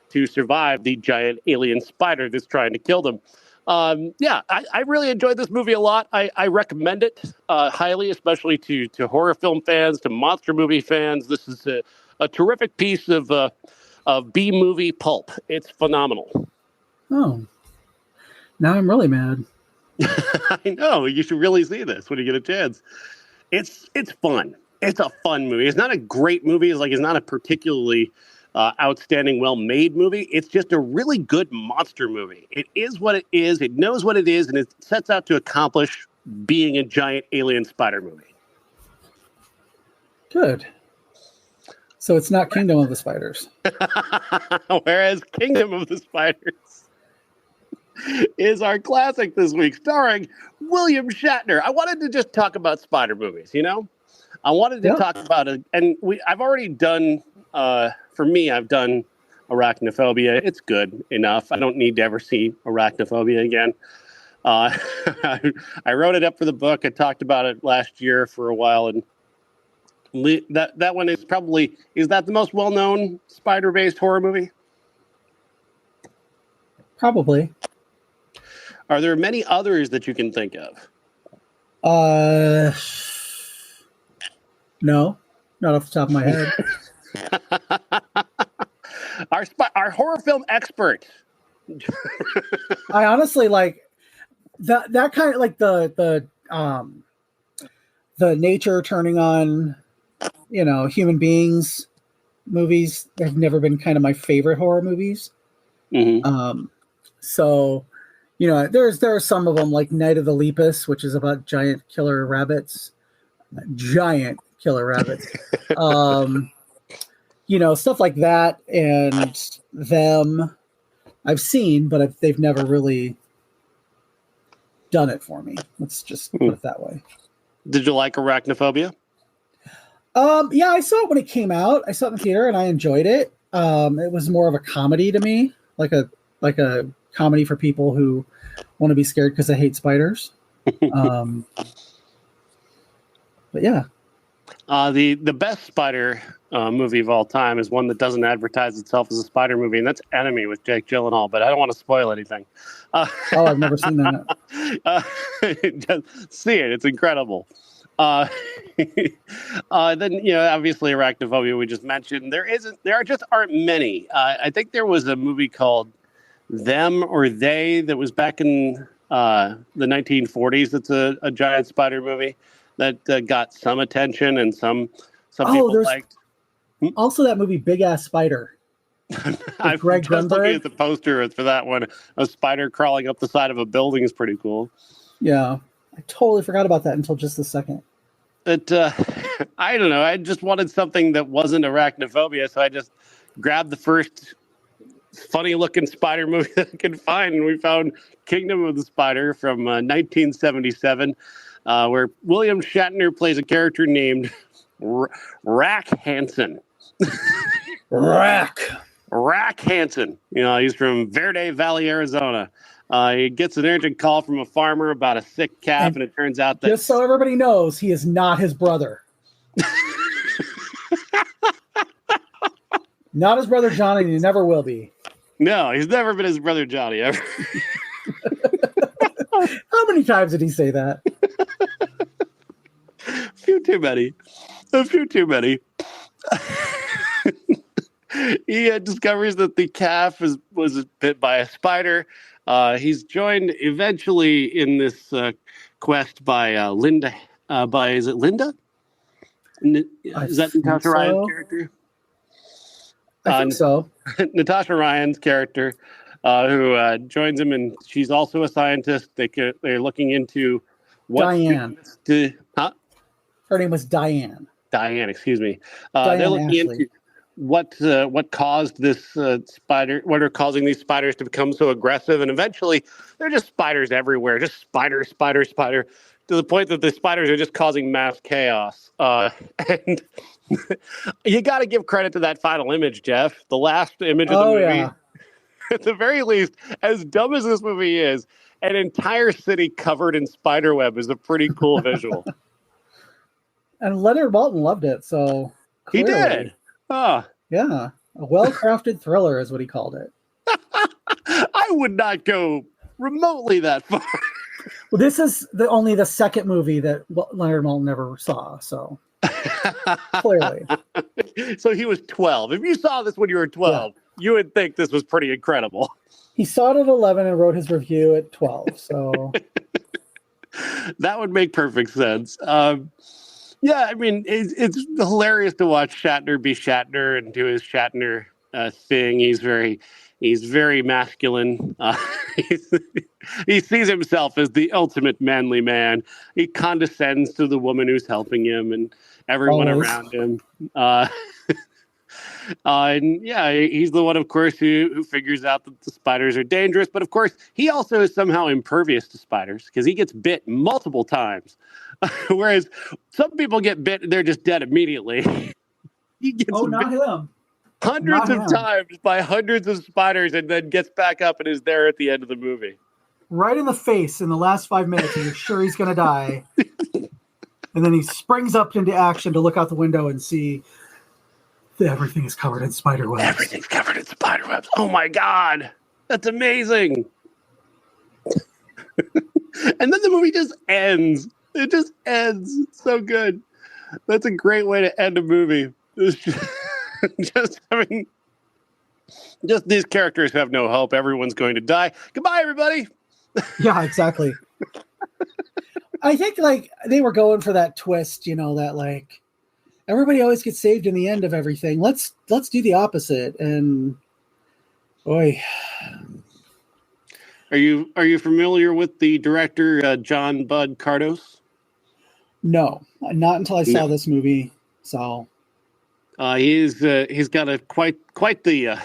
to survive the giant alien spider that's trying to kill them. I really enjoyed this movie a lot. I recommend it highly, especially to horror film fans, to monster movie fans. This is a terrific piece of B movie pulp. It's phenomenal. Oh, now I'm really mad. I know, you should really see this when you get a chance. It's fun. It's a fun movie. It's not a great movie. It's not a particularly outstanding, well-made movie. It's just a really good monster movie. It is what it is. It knows what it is, and it sets out to accomplish being a giant alien spider movie. Good. So it's not Kingdom of the Spiders. Whereas Kingdom of the Spiders is our classic this week, starring William Shatner. I wanted to just talk about spider movies, I wanted to talk about it, and I've already done, for me, I've done Arachnophobia. It's good enough. I don't need to ever see Arachnophobia again. I wrote it up for the book. I talked about it last year for a while, and that one is probably, is that the most well-known spider-based horror movie? Probably. Are there many others that you can think of? No, not off the top of my head. Our horror film expert. I honestly like that kind of like the nature turning on, human beings movies have never been kind of my favorite horror movies. Mm-hmm. So, there are some of them like Night of the Lepus, which is about giant killer rabbits. Stuff like that, and them I've seen, but they've never really done it for me. Let's just put it that way. Did you like Arachnophobia? Yeah, I saw it when it came out. I saw it in the theater and I enjoyed it. It was more of a comedy to me, like a comedy for people who want to be scared because they hate spiders. But yeah. The best spider movie of all time is one that doesn't advertise itself as a spider movie, and that's Enemy with Jake Gyllenhaal, but I don't want to spoil anything. I've never seen that. Just see it. It's incredible. Then, obviously Arachnophobia we just mentioned. There just aren't many. I think there was a movie called Them or They that was back in the 1940s. That's a giant spider movie that got some attention and some people liked. Also that movie Big Ass Spider. I'm Greg just Grunberg. looking at the poster for that one. A spider crawling up the side of a building is pretty cool. Yeah. I totally forgot about that until just a second. But I don't know. I just wanted something that wasn't Arachnophobia, so I just grabbed the first funny-looking spider movie that I could find, and we found Kingdom of the Spider from 1977, where William Shatner plays a character named Rack Hansen. Rack Hansen. He's from Verde Valley, Arizona. He gets an urgent call from a farmer about a sick calf, and it turns out that... Just so everybody knows, he is not his brother. Not his brother Johnny, and he never will be. No, he's never been his brother Johnny, ever. How many times did he say that? A few too many. He discovers that the calf was bit by a spider. He's joined eventually in this quest by Linda. Is it Linda? Is that Natasha Ryan's character? I think so. Natasha Ryan's character, who joins him, and she's also a scientist. They're looking into what Diane. Her name was Diane. Diane, excuse me. Diane they're looking Ashley. into what caused this spider, what are causing these spiders to become so aggressive, and eventually they're just spiders everywhere, just spider, to the point that the spiders are just causing mass chaos. And you got to give credit to that final image, Jeff. The last image of the movie. Yeah. At the very least, as dumb as this movie is, an entire city covered in spider web is a pretty cool visual. And Leonard Maltin loved it, so He clearly. did. Oh. Yeah. A well-crafted thriller is what he called it. I would not go remotely that far. Well, this is only the second movie that Leonard Maltin never saw, so clearly. So he was 12. If you saw this when you were 12, you would think this was pretty incredible. He saw it at 11 and wrote his review at 12, so... That would make perfect sense. Yeah, I mean, it's hilarious to watch Shatner be Shatner and do his Shatner thing. He's very masculine. He sees himself as the ultimate manly man. He condescends to the woman who's helping him and everyone around him. And yeah, he's the one, of course, who figures out that the spiders are dangerous. But of course, he also is somehow impervious to spiders because he gets bit multiple times. Whereas some people get bit and they're just dead immediately. He gets not him. Hundreds of times by hundreds of spiders and then gets back up and is there at the end of the movie. Right in the face in the last 5 minutes, and you're sure he's going to die. And then he springs up into action to look out the window and see that everything is covered in spider webs. Everything's covered in spider webs. Oh my God. That's amazing. And then the movie just ends. It just ends. It's so good. That's a great way to end a movie. Just these characters have no hope. Everyone's going to die. Goodbye, everybody. Yeah, exactly. I think like they were going for that twist, that like everybody always gets saved in the end of everything. Let's do the opposite. And boy. Are you familiar with the director John Bud Cardos? No, not until I saw this movie. So he's got a quite the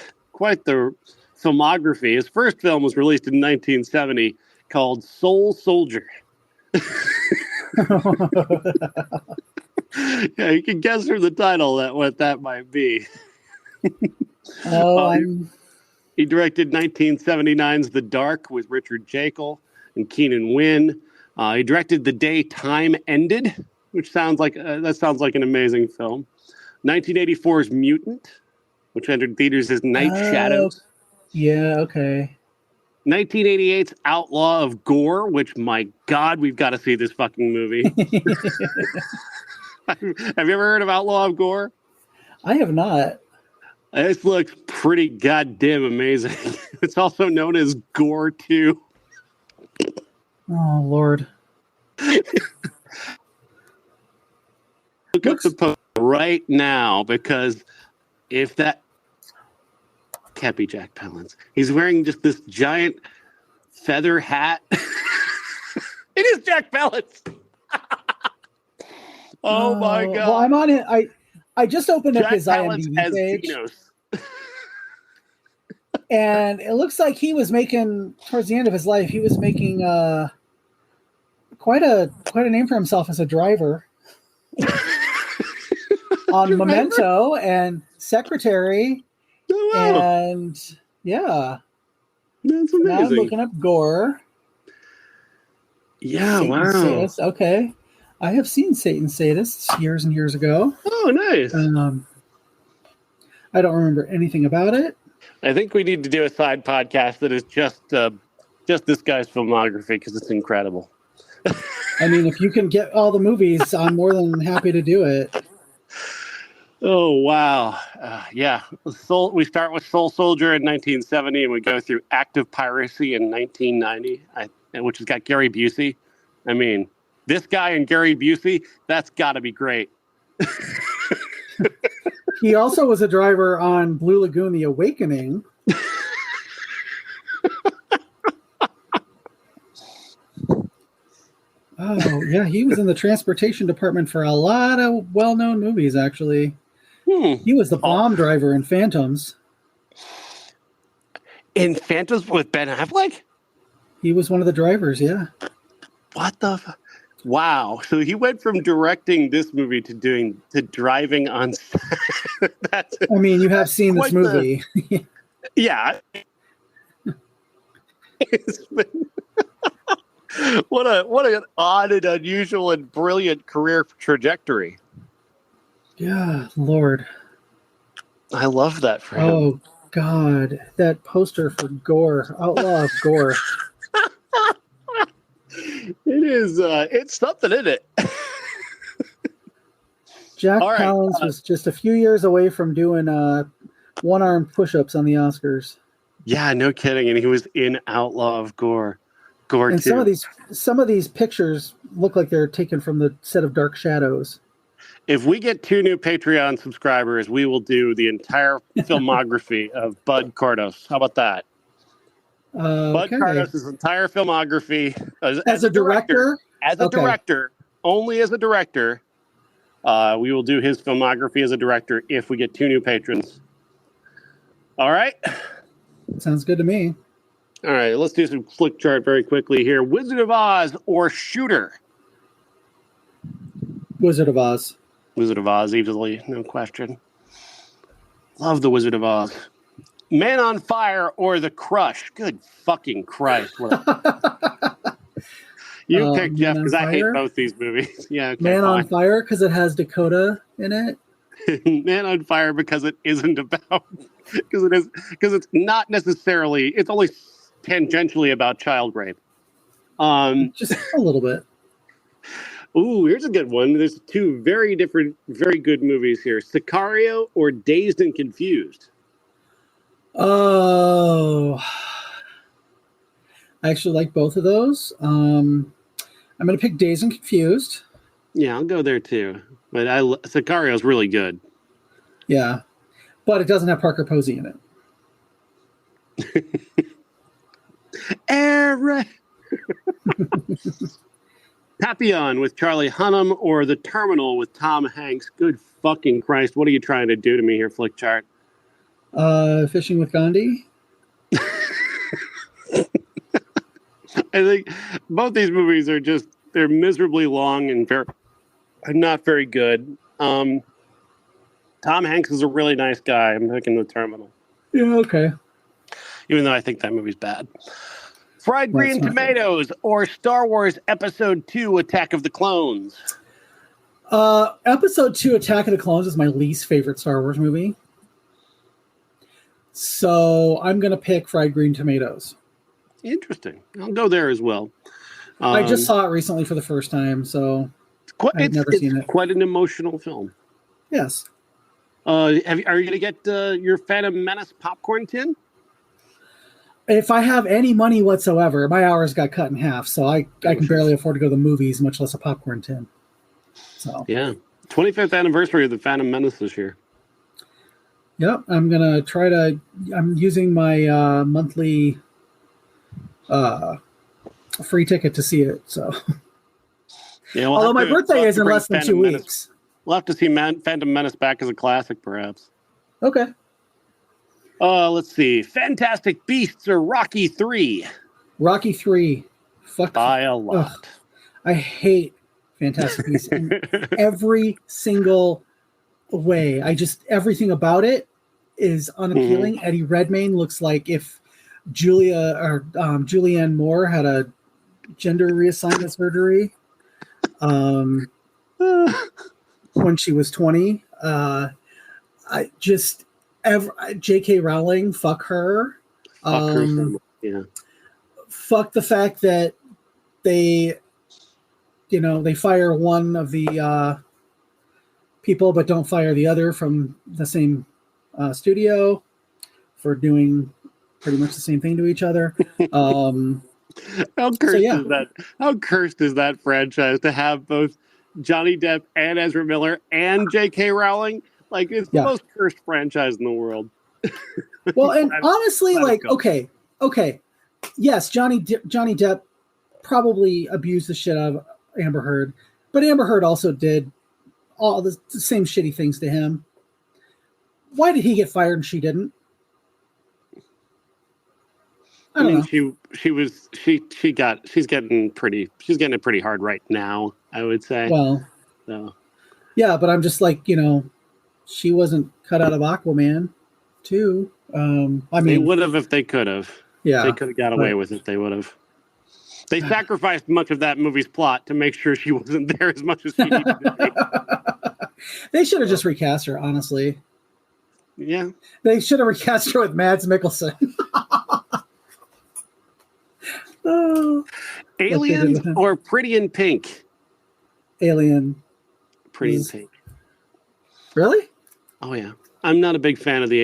filmography. His first film was released in 1970 called Soul Soldier. Yeah, you can guess from the title what that might be. He directed 1979's The Dark with Richard Jekyll and Keenan Wynn. He directed The Day Time Ended, which sounds like an amazing film. 1984's Mutant, which entered theaters as Night Shadows. Yeah, okay. 1988's Outlaw of Gore, which, my God, we've got to see this fucking movie. Have you ever heard of Outlaw of Gore? I have not. This looks pretty goddamn amazing. It's also known as Gore 2. Oh, Lord. Look up the post right now, because if that can't be Jack Palance. He's wearing just this giant feather hat. It is Jack Palance. Oh my God. Well, I'm on it. I just opened up his IMDb page. And it looks like he was making, towards the end of his life, he was making quite a name for himself as a driver. On Memento and Secretary. Oh, wow. And yeah. That's amazing. Now I'm looking up Gore. Yeah, Satan wow. Sadists. Okay. I have seen Satan Sadists years and years ago. Oh, nice. I don't remember anything about it. I think we need to do a side podcast that is just this guy's filmography, because it's incredible. I mean, if you can get all the movies, I'm more than happy to do it. Oh, wow. Yeah. We start with Soul Soldier in 1970, and we go through Active Piracy in 1990, which has got Gary Busey. I mean, this guy and Gary Busey, that's got to be great. He also was a driver on Blue Lagoon, The Awakening. Oh, yeah, he was in the transportation department for a lot of well-known movies, actually. He was the bomb driver in Phantoms. In Phantoms with Ben Affleck? He was one of the drivers, yeah. What the fuck? Wow. So he went from directing this movie to driving on set. I mean, you have seen this movie. Yeah. What an odd and unusual and brilliant career trajectory. Yeah, Lord. I love that for him. Oh, God. That poster for Gore. Outlaw of Gore. It is, it's something, isn't it? Jack All right. Palance was just a few years away from doing one-arm push-ups on the Oscars. Yeah, no kidding. And he was in Outlaw of Gore. Gore And 2. some of these pictures look like they're taken from the set of Dark Shadows. If we get 2 new Patreon subscribers, we will do the entire filmography of Bud Cardos. How about that? Bud Cardos' entire filmography as a director? As a director, only as a director. We will do his filmography as a director if we get 2 new patrons. All right? Sounds good to me. All right, let's do some flick chart very quickly here. Wizard of Oz or Shooter? Wizard of Oz. Wizard of Oz, easily, no question. Love the Wizard of Oz. Man on Fire or The Crush? Good fucking Christ. You pick, Jeff, because I hate both these movies. Yeah, okay, Man on Fire because it has Dakota in it. Man on Fire because it isn't about, because it's not necessarily, it's only tangentially about child rape. Just a little bit. Ooh, here's a good one. There's 2 very different, very good movies here. Sicario or Dazed and Confused? Oh, I actually like both of those. I'm going to pick Dazed and Confused. Yeah, I'll go there too. But Sicario is really good. Yeah, but it doesn't have Parker Posey in it. Eric. Papillon with Charlie Hunnam or The Terminal with Tom Hanks? Good fucking Christ. What are you trying to do to me here, Flick Chart? Fishing with Gandhi. I think both these movies are they're miserably long and not very good. Tom Hanks is a really nice guy. I'm picking The Terminal. Yeah, okay. Even though I think that movie's bad. Fried Green Tomatoes or Star Wars Episode 2 Attack of the Clones? Episode 2 Attack of the Clones is my least favorite Star Wars movie. So I'm going to pick Fried Green Tomatoes. Interesting. I'll go there as well. I just saw it recently for the first time, so I've never seen it. Quite an emotional film. Yes. Are you going to get your Phantom Menace popcorn tin? If I have any money whatsoever, my hours got cut in half, so I can barely afford to go to the movies, much less a popcorn tin. So yeah, 25th anniversary of the Phantom Menace this year. Yep, I'm gonna try to. I'm using my monthly free ticket to see it. So, yeah, although my birthday is in less than 2 weeks, we'll have to see Phantom Menace back as a classic, perhaps. Okay. Let's see. Fantastic Beasts or Rocky 3? Rocky 3. Fuck. By a lot. Ugh. I hate Fantastic Beasts in every single way. Everything about it is unappealing. Eddie Redmayne looks like if Julianne Moore had a gender reassignment surgery when she was 20. J.K. Rowling, fuck her. Yeah. Fuck the fact that they fire one of the people but don't fire the other from the same studio for doing pretty much the same thing to each other. How cursed is that franchise to have both Johnny Depp and Ezra Miller and J.K. Rowling? Like, it's the most cursed franchise in the world. Well, and honestly, okay. Yes, Johnny Depp probably abused the shit out of Amber Heard, but Amber Heard also did all the same shitty things to him. Why did he get fired and she didn't? I don't know. She's getting it pretty hard right now, I would say. Well, yeah, but I'm just like, she wasn't cut out of Aquaman, too. They would have if they could have. Yeah, they could have got away with it. They would have. They sacrificed much of that movie's plot to make sure she wasn't there as much as she needed to be. They should have just recast her, honestly. Yeah. They should have recast her with Mads Mikkelsen. Oh, Aliens or Pretty in Pink? Alien. Pretty in Pink. Really? Oh yeah. I'm not a big fan of the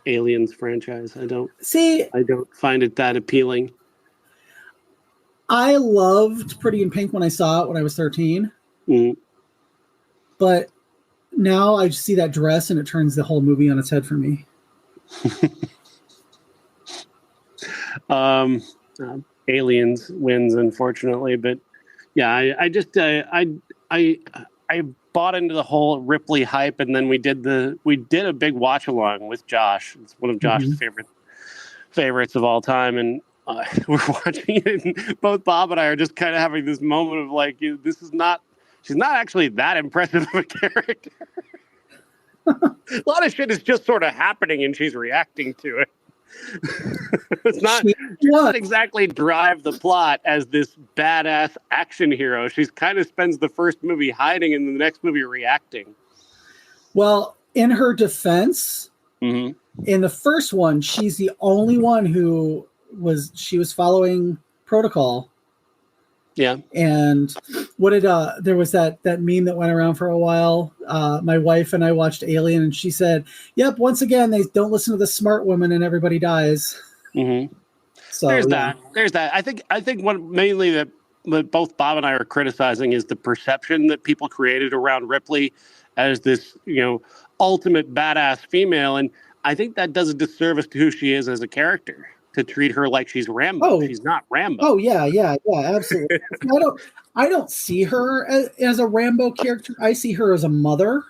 Aliens franchise. I don't find it that appealing. I loved Pretty in Pink when I saw it when I was 13. Mm-hmm. But now I just see that dress and it turns the whole movie on its head for me. Aliens wins, unfortunately, but yeah, I bought into the whole Ripley hype, and then we did a big watch along with Josh. It's one of Josh's favorites of all time, and we're watching it, and both Bob and I are just kind of having this moment of like, she's not actually that impressive of a character. A lot of shit is just sort of happening, and she's reacting to it. She doesn't exactly drive the plot as this badass action hero. She kind of spends the first movie hiding and the next movie reacting. Well, in her defense, in the first one, she's the only one who was following protocol. Yeah. And what did there was that meme that went around for a while. My wife and I watched Alien, and she said, "Yep, once again they don't listen to the smart woman, and everybody dies." Mm-hmm. So there's that. I think what mainly that both Bob and I are criticizing is the perception that people created around Ripley as this, ultimate badass female, and I think that does a disservice to who she is as a character. To treat her like she's Rambo. Oh, she's not Rambo. Oh yeah, absolutely. I don't see her as a Rambo character. I see her as a mother,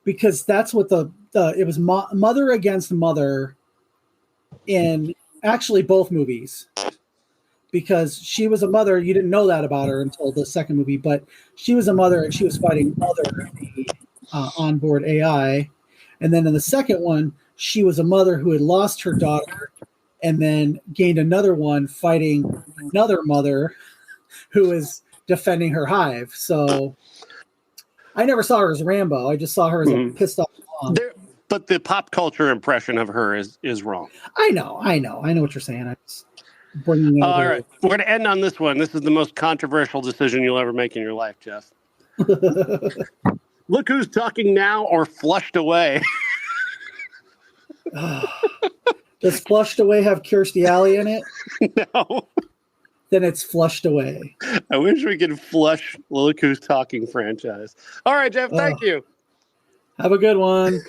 because that's what it was mother against mother in actually both movies. Because she was a mother, you didn't know that about her until the second movie, but she was a mother and she was fighting Mother, the onboard AI, and then in the second one, she was a mother who had lost her daughter. And then gained another one fighting another mother who is defending her hive. So I never saw her as Rambo. I just saw her as a pissed off mom. But the pop culture impression of her is wrong. I know what you're saying. I'm just bringing it all right. We're going to end on this one. This is the most controversial decision you'll ever make in your life, Jeff. Look Who's Talking Now or Flushed Away. Does Flushed Away have Kirstie Alley in it? No. Then it's Flushed Away. I wish we could flush Look Who's Talking franchise. All right, Jeff, thank you. Have a good one.